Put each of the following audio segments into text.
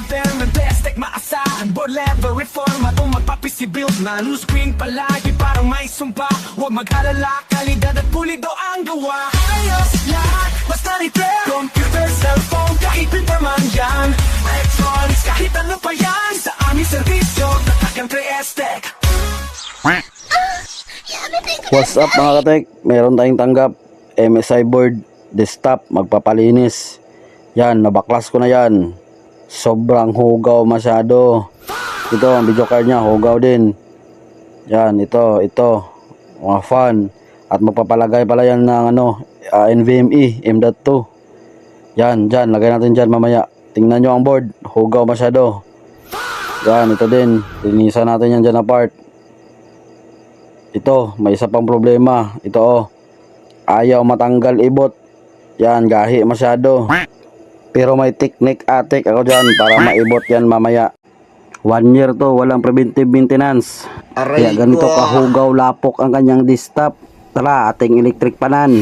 repair ng destek maasahan. Board level reforma itong magpapisibuild na loose screen palagi parang may sumpa. Huwag mag-alala, kalidad at pulido ang gawa. Ayos lahat, basta repair. Computer, cellphone, kahit printer man yan. Electronics, kahit ano pa yan. Sa aming servisyo, tatakang Triestech. What's up mga katek? Meron tayong tanggap MSI board, desktop, magpapalinis. Yan, nabaklas ko na yan. Sobrang hugaw masyado. Ito, ang video card nya, hugaw din. Yan, ito, mga fan. At magpapalagay pala yan ng NVMe M.2. Yan, dyan, lagay natin dyan mamaya. Tingnan nyo ang board, hugaw masyado. Yan, ito din, linisan natin yan dyan apart. Ito, may isa pang problema. Ito ayaw matanggal ibot. Yan, gahi masyado. Pero may technique atik ako dyan para maibot yan mamaya. 1 year to, walang preventive maintenance. Kaya ganito kahugaw lapok ang kanyang desktop. Tara, ating electric panan.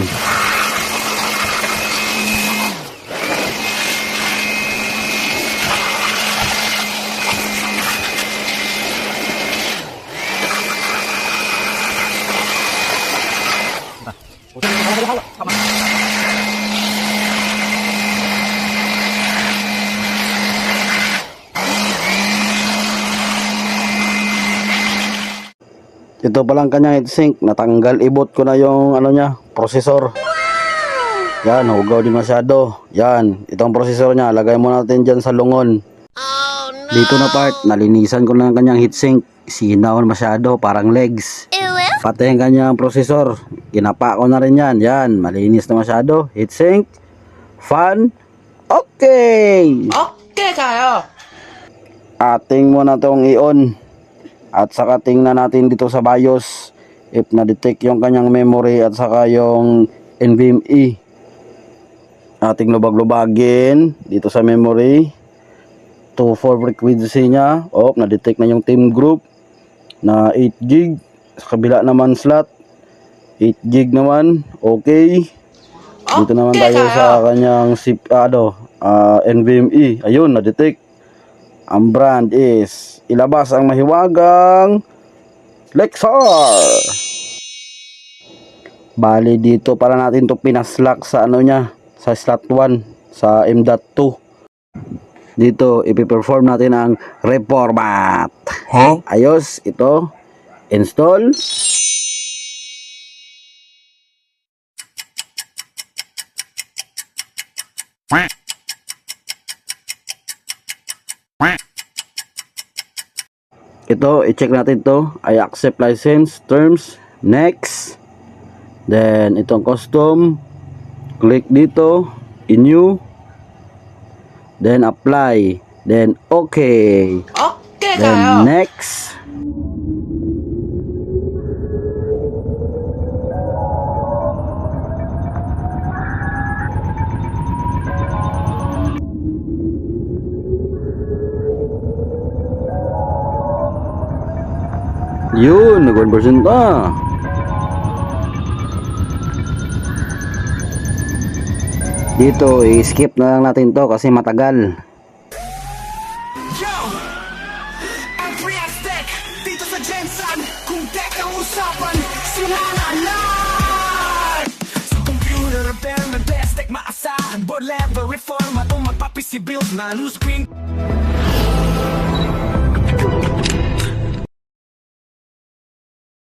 Ito palang kanyang heatsink, natanggal, ibot ko na yung processor. Yan, hugaw din masyado. Yan, itong processor niya, lagay mo natin dyan sa lungon. Dito na part, nalinisan ko na ang kanyang heatsink. Sinaw masyado, parang legs. Pati ang kanyang processor, ginapa ko na rin yan. Yan, malinis na masyado. Heatsink, fan, okay! Okay kayo! Ating muna itong i-on. At saka tingnan natin dito sa BIOS if na-detect yung kanyang memory at saka yung NVMe. Ating lubag-lubagin dito sa memory. 2.4 frequency nya. Na-detect na yung team group na 8GB. Sa kabila naman slot 8GB naman. Okay. Dito naman tayo sa kanyang NVMe. Ayun, na-detect. Ang brand is ilabas ang mahiwagang Lexar. Bali dito para natin to pinaslak sa sa slot 1 sa M.2. Dito ipi-perform natin ang reformat. Ayos, ito install. Ito, i-check natin to. I accept license, terms, next. Then, itong custom. Click dito, in-new. Then, apply. Then, okay. Okay Then, kayo! next. Yun, nag-1% na. Dito, i-skip na lang natin to kasi matagal. Yo! Ang Triestech dito sa Jensen. Kung tech ang usapan, sila na lang. Sa computer repair ng desktop maasahan. Board level reforma itong magpapisibuild na loose screen.